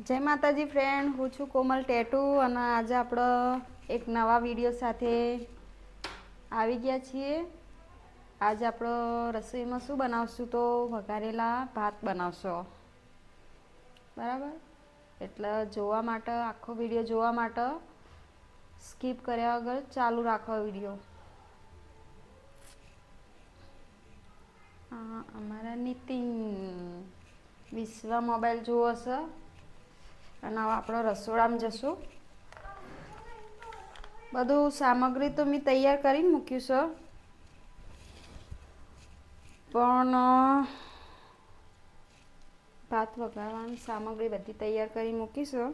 જય માતાજી ફ્રેન્ડ, હું છું કોમલ ટેટુ અને આજે આપણે એક નવા વિડીયો સાથે આવી ગયા છીએ। આજે આપણે રસોઈમાં શું બનાવશું તો વઘારેલા ભાત બનાવશો, બરાબર। એટલે જોવા માટે આખો વિડીયો જોવા માટે સ્કીપ કર્યા વગર ચાલુ રાખો વિડીયો। અમારા નીતિન વિશ્વ મોબાઈલ જોવો છે અને હવે આપણે રસોડામાં જશું। બધું સામગ્રી તો મેં તૈયાર કરીને મૂક્યું છે, પણ ભાત વઘારવાની સામગ્રી બધી તૈયાર કરી મૂકી છે,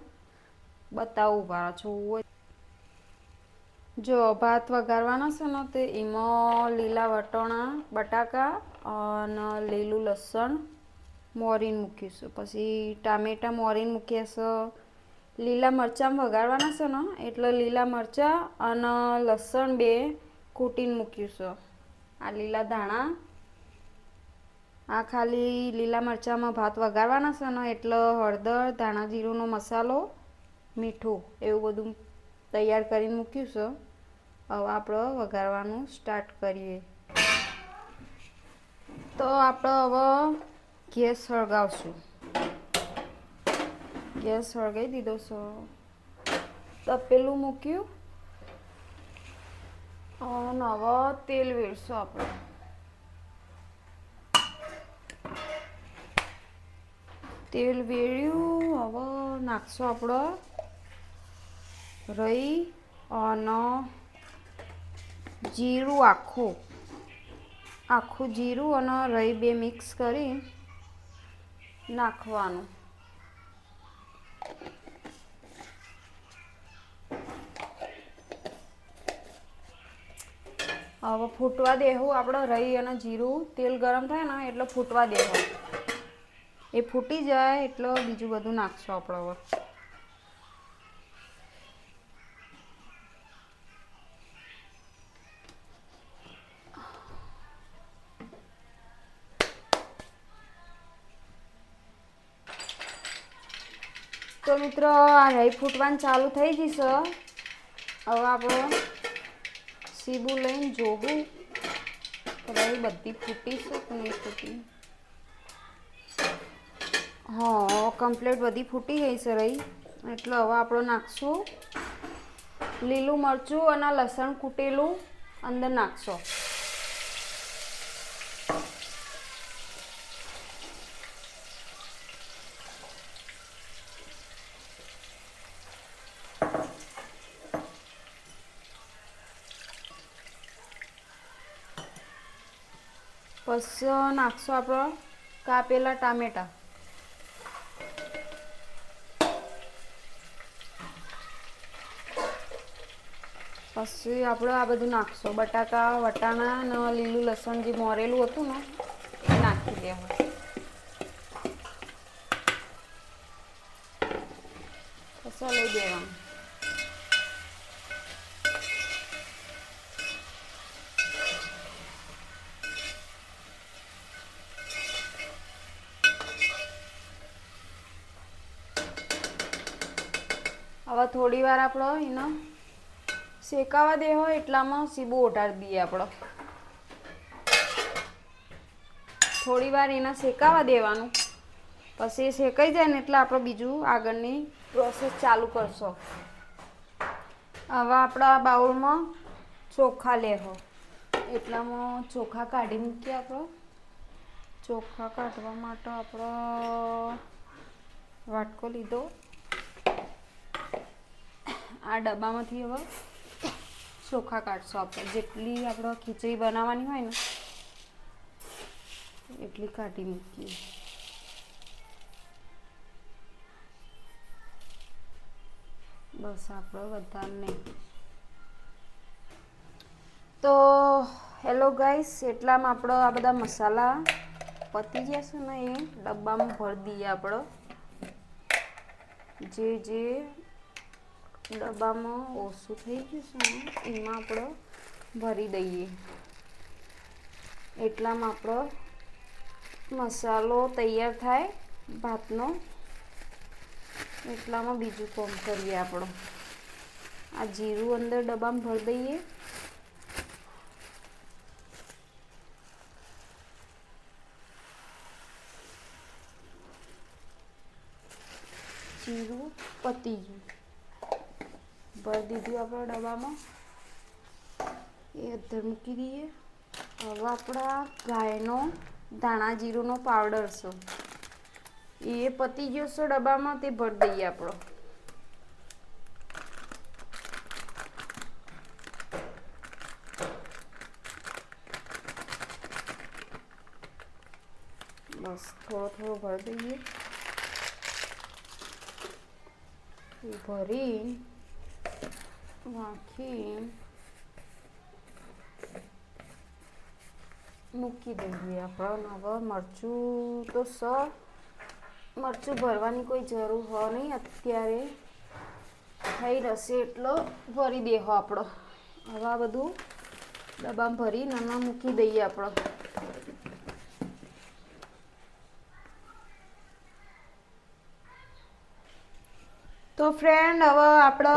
બતાવું પાછું। જો ભાત વઘારવાના છે ને તો એમાં લીલા વટાણા, બટાકા અને લીલું લસણ મોરીને મૂક્યું છે, પછી ટામેટા મોરીને મૂક્યા છે। લીલા મરચાં વઘારવાના છે ને એટલે લીલા મરચાં અને લસણ બે કૂટીને મૂક્યું છે। આ લીલા ધાણા, આ ખાલી લીલા મરચાંમાં ભાત વઘારવાના છે ને એટલે હળદર, ધાણા જીરુંનો મસાલો, મીઠું એવું બધું તૈયાર કરીને મૂક્યું છે। હવે આપણે વઘારવાનું સ્ટાર્ટ કરીએ। તો આપણે હવે ગેસ સળગાવશું। ગેસ સળગાવી દીધો છે, તપેલું મૂક્યું અને હવે તેલ વેડશું આપણે। તેલ વેડ્યું, હવે નાખશું આપણે રાઈ અને જીરું, આખું જીરું અને રાઈ બે મિક્સ કરી નાખવાનું। હવે ફૂટવા દેવું આપણે રાઈ અને જીરું, તેલ ગરમ થાય ને એટલે ફૂટવા દેવું। એ ફૂટી જાય એટલે બીજું બધું નાખશું આપણે હવે। તો મિત્રો આ રાઈ ફૂટવાનું ચાલુ થઈ જશે। હવે આપણે સીબું લઈને જોવું રાઈ બધી ફૂટી છે કે નહીં ફૂટી। હા, કમ્પ્લીટ બધી ફૂટી ગઈ છે રાઈ, એટલે હવે આપણે નાખશું લીલું મરચું અને લસણ કૂટેલું અંદર નાખશો। પછી નાખશું આપણે કાપેલા ટામેટા। પછી આપણે આ બધું નાખશું બટાકા, વટાણા અને લીલું લસણ જે મોરેલું હતું ને એ નાખી દેવું। પછી લઈ દેવાનું। હવે થોડી વાર આપણે એને શેકાવા દે હોય એટલામાં સીબું ઓઢાડી દઈએ આપણે। થોડી વાર એને શેકાવા દેવાનું, પછી શેકાઈ જાય ને એટલે આપણે બીજું આગળની પ્રોસેસ ચાલુ કરશો। હવે આપણા બાઉલમાં ચોખા લેવો, એટલામાં ચોખા કાઢી મૂકીએ આપણે। ચોખા કાઢવા માટે આપણે વાટકો લીધો, આ ડબ્બામાંથી હવે ચોખા કાઢશું આપણે। જેટલી આપણે ખીચડી બનાવવાની હોય ને એટલી કાઢી મૂકીએ। બસ આપણે વધારે નહીં। તો હેલો ગાઈસ, એટલામાં આપણે આ બધા મસાલા પતી જશે ને એ ડબ્બામાં ભરી દઈએ આપણે। જે ડબ્બામાં ઓછું થઈ જશે ને એમાં આપણે ભરી દઈએ। એટલામાં આપણો મસાલો તૈયાર થાય ભાતનો। એટલામાં બીજું કામ કરીએ આપણો. આ જીરું અંદર ડબ્બામાં ભરી દઈએ. જીરું પતી ગયું, ભરી દીધું આપણા ડબ્બામાં. એ અંદર મૂકી દઈએ. હવે આપણા ગાયનો ધાણા જીરુંનો પાવડર છે એ પતી ગયો છે ડબ્બામાં, તે ભરી દઈએ આપણો. બસ થોડો થોડો ભરી દઈએ. ભરી નાખી મૂકી દઈએ આપણે. હવે મરચું તો મરચું ભરવાની કોઈ જરૂર હોય નહીં, અત્યારે થઈ રહેશે એટલો ભરી દેહો આપણો. હવે આ બધું ડબ્બામાં ભરી નાના મૂકી દઈએ આપણો. તો ફ્રેન્ડ હવે આપણે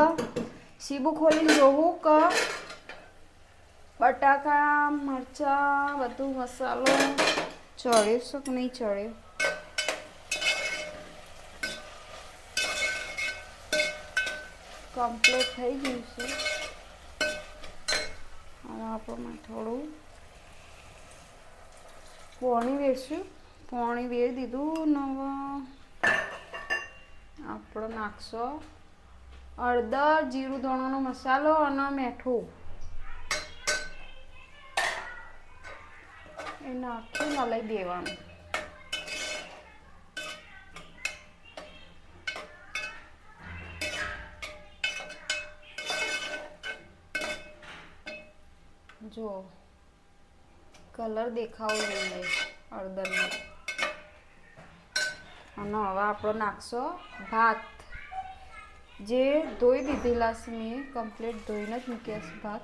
સીબું ખોલીને જોવું કે બટાકા મરચાં બધું મસાલો ચડ્યો છે કે નહીં ચડ્યો. કમ્પ્લીટ થઈ ગયું છે. હવે આપણે થોડું પાણી વેરશું. પાણી વેરી દીધું. હવે આપણે નાખશો હળદર, જીરું ધોણાનો મસાલો અને મીઠું. એ નાખી હલાવી દેવાનું. જો કલર દેખાવો જોઈએ હળદરનો. અને હવે આપણો નાખશો ભાત, જે ધોઈ દીધેલા છે મેં. કમ્પ્લીટ ધોઈને જ મૂક્યા છે ભાત.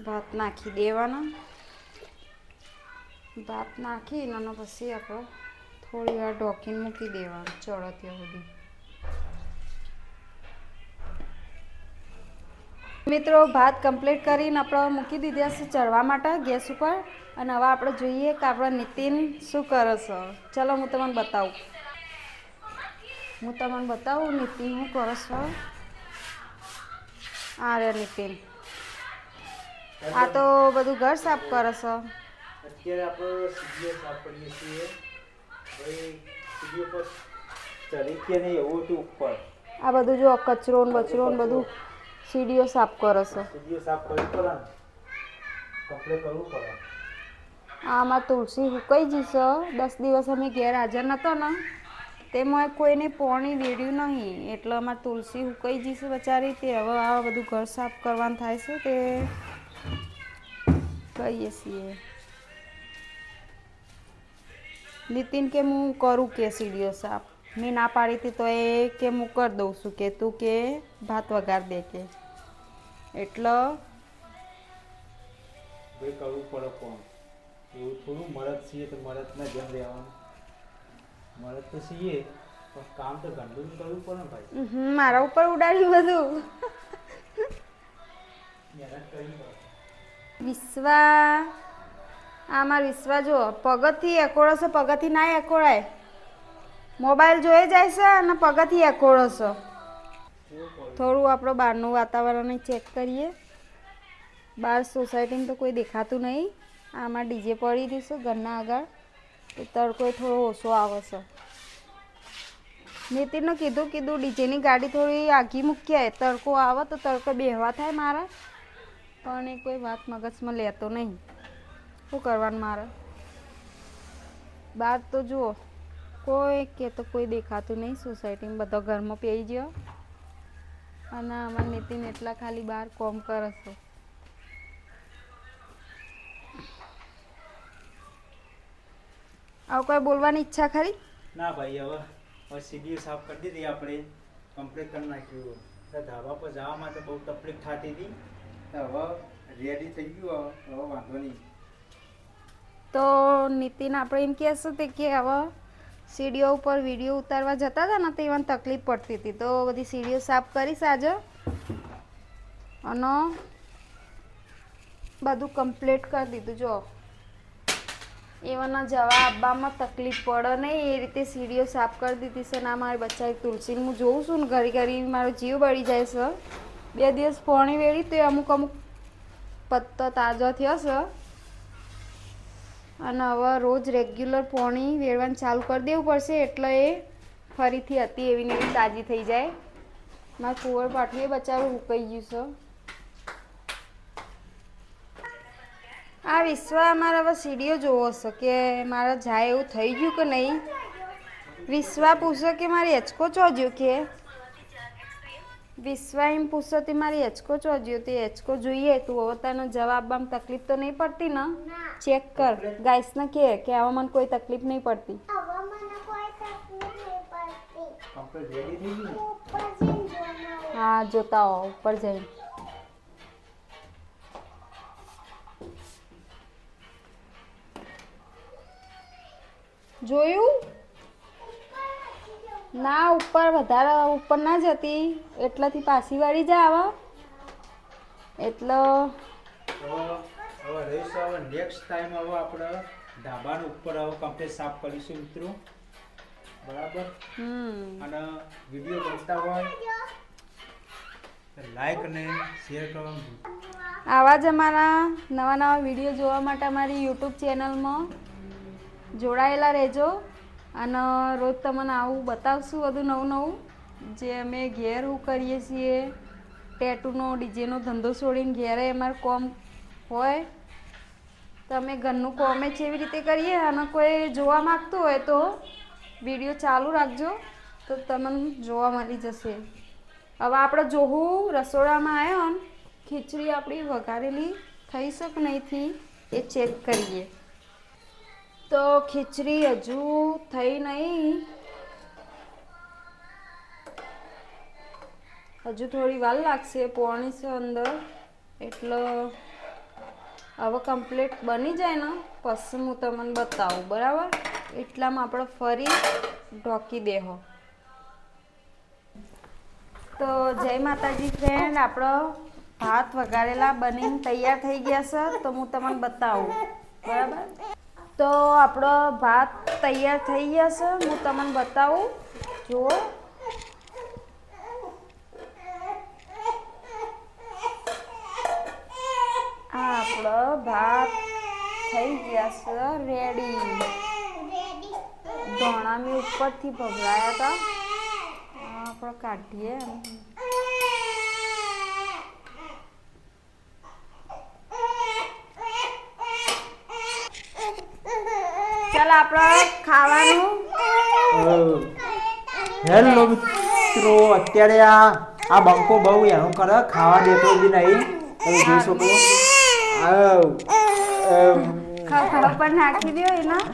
ભાત નાખી દેવાના. ભાત નાખીને અને પછી આપણે થોડી વાર ઢોકીને મૂકી દેવાનું ચડો ત્યાં સુધી. મિત્રો ભાત કમ્પ્લીટ કરીને આપણે મૂકી દીધા છે ચડવા માટે ગેસ ઉપર. અને હવે આપણે જોઈએ કે આપણા નીતિન શું કરે છે. ચલો હું તમને બતાવું. નીતિન શું કરે છે. આ રે નીતિન. આ તો બધું ઘર સાફ કરે છે. અત્યારે આપણે સીડીઓ સાફ કરીએ છીએ. ભાઈ સીડીઓ પર ચડી કે નહીં એવું હતું ઉપર. આ બધું જો કચરો ને બચરો ને બધું સીડીઓ સાફ કરે છે. સીડીઓ સાફ કરવી પડે ને, કમ્પ્લીટ કરવું પડે. આમાં તુલસી સુકાઈ જશે. 10 દિવસ અમે ઘેર હાજર નહોતો ને તેમાં કોઈને પાણી વેડ્યું નહીં, એટલે અમારે તુલસી સુકાઈ જશે બચારી. તે હવે આ બધું ઘર સાફ કરવાનું થાય છે તે કરીએ છીએ. નીતિન કે હું કરું કે સીડીઓ સાફ. મેં ના પાડી હતી તો એ કે હું કરી દઉં છું કે તું કે ભાત વઘાર દે કે. એટલે ભાઈ કરવું પડે કોણ. એવું થોડું મરદ છીએ તો મરદના જેમ રહેવાનું. મરદ તો છીએ પણ કામ તો ગંદુ કરવું પડે ને ભાઈ. મારા ઉપર ઉડાડ્યું બધું. મહેનત કરવી પડે. વિશ્વા આમાં વિશ્વા જો પગથી એકોળો છે. પગથી ના એકોળાય. મોબાઈલ જોઈ જાય છે અને પગથી એકોળો છે. થોડું આપણું બહારનું વાતાવરણ ચેક કરીએ. બહાર સોસાયટીમાં તો કોઈ દેખાતું નહીં. આમાં ડીજે પડી રહ્યું છે ઘરના આગળ. તો તડકો થોડો ઓછો આવે છે. નીતિનને કીધું ડીજેની ગાડી થોડી આગી મૂક્યા. તડકો આવે તો તડકો બેહવા થાય મારા. પણ એ કોઈ વાત મગજમાં લેતો નહીં. શું કરવાનું મારે. બહાર તો જુઓ કોઈ કે તો કોઈ દેખાતું નહીં. સોસાયટીમાં બધો ઘરમાં પેઈ ગયો. અને અમારા નીતિન એટલા ખાલી બહાર કોમ કરે છે. આવું કોઈ બોલવાની ઈચ્છા ખરી? ના ભાઈ હવે સીડીઓ સાફ કરી દીધી આપણે. કમ્પ્લીટ કરી નાખ્યું. ધાબા પર જવા માટે બહુ તકલીફ થતી હતી. હવે રેડી થઈ ગયું. હવે વાંધો નહીં. તો નીતિન આપણે એમ કહેશે તે કે હવે સીડીઓ ઉપર વિડીયો ઉતારવા જતા હતા ને તો એમાં તકલીફ પડતી હતી, તો બધી સીડીઓ સાફ કરીશ આજે અને બધું કમ્પ્લીટ કરી દીધું. જો એવાના જવા આવવામાં તકલીફ પડે નહીં એ રીતે સીડીઓ સાફ કરી દીધી છે. ના મારી બચ્ચા તુલસીને હું જોઉં છું ને ઘડી ઘડી મારો જીવ બળી જાય છે. 2 દિવસ પાણી વેળી તો અમુક પત્તો તાજો થયો છે અને હવે રોજ રેગ્યુલર પાણી વેળવાનું ચાલુ કરી દેવું પડશે એટલે એ ફરીથી હતી એવી ને એવી તાજી થઈ જાય. મારા કુંવર પાઠવી બચારું ઉકાઈ ગયું છે. આ વિશ્વ અમારે હવે સીડીઓ જોવો છે કે મારે જાય એવું થઈ ગયું કે નહીં. વિશ્વા પૂછે કે મારી હેચકો ચોજ્યો કે વિશ્વા એમ પૂછો તે મારી હેચકો ચોજ્યો તે હેચકો જોઈએ તું હવે તને જવાબમાં તકલીફ તો નહીં પડતી ને ચેક કર ગાઈસને કે આવા મને કોઈ તકલીફ નહીં પડતી. હા જોતા હો ઉપર જઈને જોયું ના ઉપર વધારે ઉપર ના જતી એટલાથી પાછી વાળી જા આવા એટલે હવે રહીશું. હવે નેક્સ્ટ ટાઈમ હવે આપણે ધાબાનો ઉપર હવે કમ્પ્લીટ સાફ કરીશું મિત્રો, બરાબર. અને વિડીયો ગમતા હોય લાઈક અને શેર કરવાનું. આવા જ અમારા નવા વિડીયો જોવા માટે અમારી યુટ્યુબ ચેનલમાં જોડાયેલા રહેજો અને રોજ તમને આવું બતાવશું બધું નવું જે અમે ઘેર કરીએ છીએ. ટેટુનો ડીજેનો ધંધો છોડીને ઘેરે અમારે કોમ હોય તો અમે ઘરનું કોમે જ એવી રીતે કરીએ. અને કોઈ જોવા માગતું હોય તો વિડીયો ચાલુ રાખજો તો તમને જોવા મળી જશે. હવે આપણે જોવું રસોડામાં આવ્યો ને ખીચડી આપણી વઘારેલી થઈ શકે નહીંથી એ ચેક કરીએ. તો ખીચડી હજુ થઈ નહીં, હજુ થોડી વાર લાગશે. પોણી છે અંદર એટલે હવે કમ્પ્લીટ બની જાય ને પછી હું તમને બતાવું, બરાબર. એટલામાં આપણે ફરી ઢોકી દેહો. તો જય માતાજી ફ્રેન્ડ, આપણો ભાત વઘારેલા બનીને તૈયાર થઈ ગયા છે તો હું તમને બતાવું, બરાબર. તો આપણો ભાત તૈયાર થઈ ગયા છે હું તમને બતાવું. જુઓ આપણો ભાત થઈ ગયા છે રેડી. ધોણા મેં ઉપરથી ભભરાયા હતા, આપણે કાઢીએ. ચાલ આપણે ખાવાનું. હેલો મિત્રો, અત્યારે આ બંકો બહુ એનું કરે, ખાવા દેતો બી નહીં. તમે જોઈ શકો ખાવા પર નાખી દો એના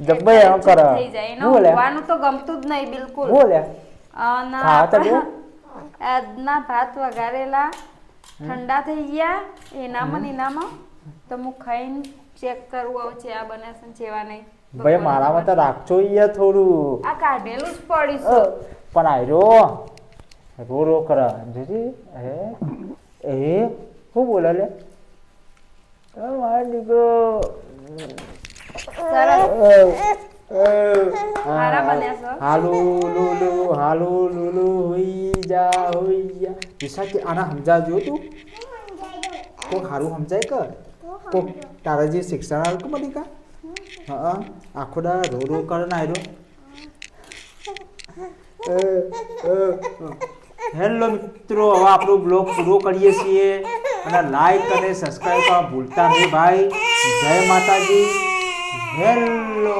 જબ્બે એનું કરે થઈ જાય. એનું હોવાનું તો ગમતું જ નહીં બિલકુલ. આજના ભાત વઘારેલા ઠંડા થઈ ગયા એનામાં તો હું ખાઈને ચેક કરવું આવું છે આ બને છે જેવા નહીં. ભાઈ મારામાં તો રાખજો યાર થોડું. આ કાઢેલું જ પડીશું પણ આયરો રો કરે જોજી. એ શું બોલે લે મારો દીકરો. સરસ સારા બન્યા છે. હાલો લુલુ હોઈ જા વિશાખ આના સમજાવજો તું. કોક સારું સમજાય કર. કોક તારા જે શિક્ષણ આવે કે મલિકા. હા આખો દા રો કરે ને આયરો. હેલો મિત્રો, હવે આપણો બ્લોગ પૂરો કરીએ છીએ અને લાઈક અને સબસ્ક્રાઈબ કરવા ભૂલતા નહીં ભાઈ. જય માતાજી. હેલો.